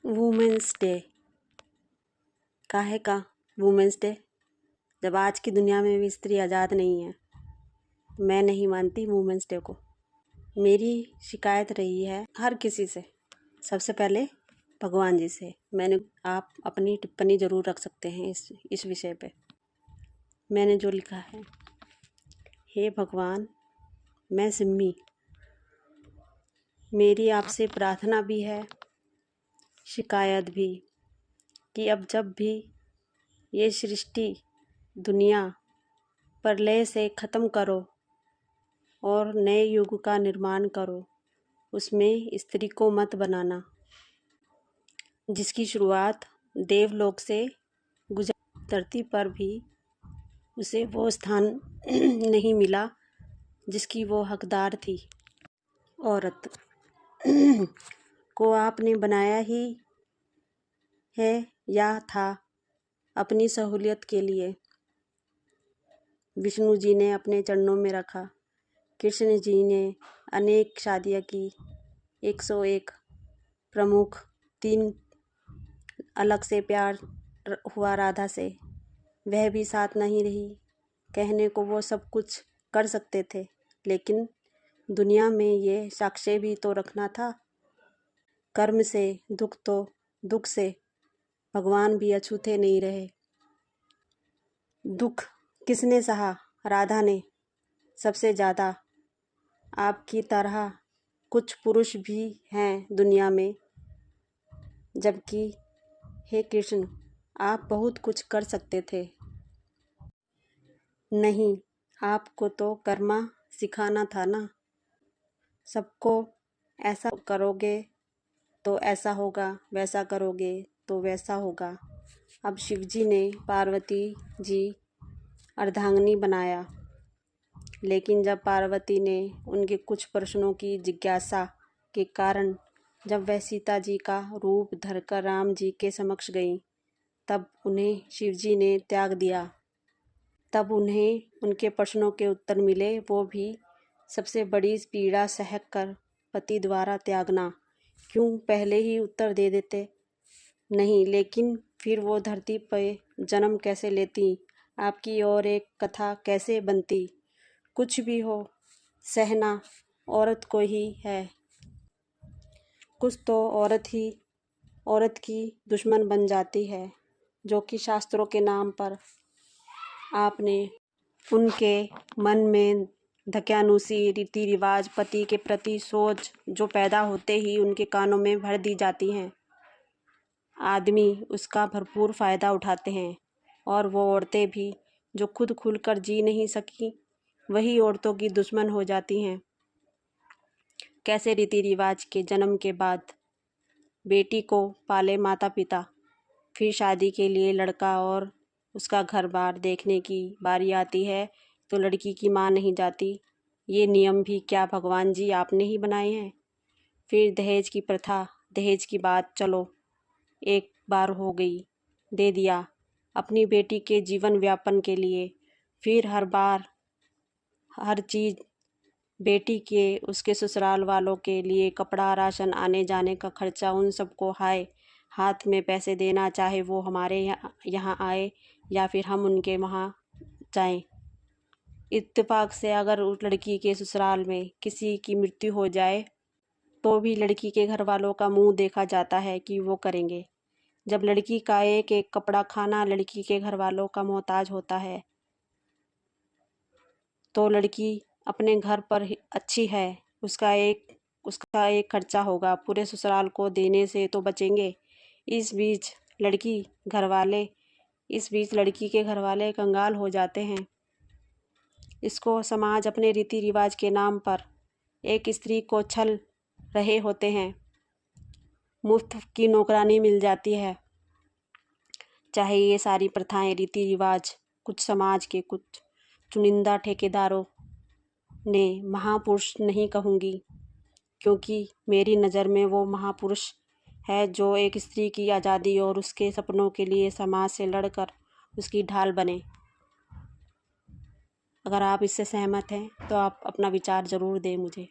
Women's day काहे का women's day, जब आज की दुनिया में भी स्त्री आज़ाद नहीं है। मैं नहीं मानती वुमेंस डे को। मेरी शिकायत रही है हर किसी से, सबसे पहले भगवान जी से। आप अपनी टिप्पणी ज़रूर रख सकते हैं इस विषय पे। मैंने जो लिखा है, हे भगवान, मैं सिम्मी, मेरी आपसे प्रार्थना भी है, शिकायत भी, कि अब जब भी ये सृष्टि दुनिया प्रलय से ख़त्म करो और नए युग का निर्माण करो, उसमें स्त्री को मत बनाना, जिसकी शुरुआत देवलोक से गुजर धरती पर भी उसे वो स्थान नहीं मिला जिसकी वो हकदार थी। औरत को आपने बनाया ही है या था अपनी सहूलियत के लिए। विष्णु जी ने अपने चरणों में रखा, कृष्ण जी ने अनेक शादियाँ की, 101 प्रमुख, 3 अलग से प्यार हुआ राधा से, वह भी साथ नहीं रही। कहने को वो सब कुछ कर सकते थे, लेकिन दुनिया में ये साक्ष्य भी तो रखना था। कर्म से दुख से भगवान भी अछूते नहीं रहे। दुख किसने सहा? राधा ने सबसे ज़्यादा। आपकी तरह कुछ पुरुष भी हैं दुनिया में, जबकि हे कृष्ण, आप बहुत कुछ कर सकते थे। नहीं, आपको तो कर्मा सिखाना था ना। सबको ऐसा करोगे तो ऐसा होगा, वैसा करोगे तो वैसा होगा। अब शिव जी ने पार्वती जी अर्धांगिनी बनाया, लेकिन जब पार्वती ने उनके कुछ प्रश्नों की जिज्ञासा के कारण जब वह सीता जी का रूप धरकर राम जी के समक्ष गईं, तब उन्हें शिव जी ने त्याग दिया। तब उन्हें उनके प्रश्नों के उत्तर मिले, वो भी सबसे बड़ी पीड़ा सहक कर पति द्वारा त्यागना। क्यों पहले ही उत्तर दे देते? नहीं, लेकिन फिर वो धरती पर जन्म कैसे लेती? आपकी और एक कथा कैसे बनती? कुछ भी हो, सहना औरत को ही है। कुछ तो औरत की दुश्मन बन जाती है, जो कि शास्त्रों के नाम पर आपने उनके मन में धक्यानुसी रीति रिवाज, पति के प्रति सोच जो पैदा होते ही उनके कानों में भर दी जाती हैं। आदमी उसका भरपूर फ़ायदा उठाते हैं, और वो औरतें भी जो खुद खुलकर जी नहीं सकी, वही औरतों की दुश्मन हो जाती हैं। कैसे रीति रिवाज के जन्म के बाद बेटी को पाले माता पिता, फिर शादी के लिए लड़का और उसका घर बार देखने की बारी आती है तो लड़की की माँ नहीं जाती। ये नियम भी क्या भगवान जी आपने ही बनाए हैं? फिर दहेज की प्रथा, दहेज की बात चलो एक बार हो गई, दे दिया अपनी बेटी के जीवन व्यापन के लिए। फिर हर बार हर चीज़ बेटी के उसके ससुराल वालों के लिए, कपड़ा, राशन, आने जाने का खर्चा, उन सबको हाथ में पैसे देना, चाहे वो हमारे यहाँ आए या फिर हम उनके वहाँ जाएं। इत्तेफाक से अगर उस लड़की के ससुराल में किसी की मृत्यु हो जाए तो भी लड़की के घर वालों का मुंह देखा जाता है कि वो करेंगे। जब लड़की का एक एक कपड़ा खाना लड़की के घर वालों का मोहताज होता है, तो लड़की अपने घर पर अच्छी है, उसका एक खर्चा होगा, पूरे ससुराल को देने से तो बचेंगे। इस बीच लड़की के घर वाले कंगाल हो जाते हैं। इसको समाज अपने रीति रिवाज के नाम पर एक स्त्री को छल रहे होते हैं। मुफ्त की नौकरानी मिल जाती है। चाहे ये सारी प्रथाएं, रीति रिवाज कुछ समाज के कुछ चुनिंदा ठेकेदारों ने, महापुरुष नहीं कहूँगी, क्योंकि मेरी नज़र में वो महापुरुष है जो एक स्त्री की आज़ादी और उसके सपनों के लिए समाज से लड़कर उसकी ढाल बने। अगर आप इससे सहमत हैं तो आप अपना विचार ज़रूर दें मुझे।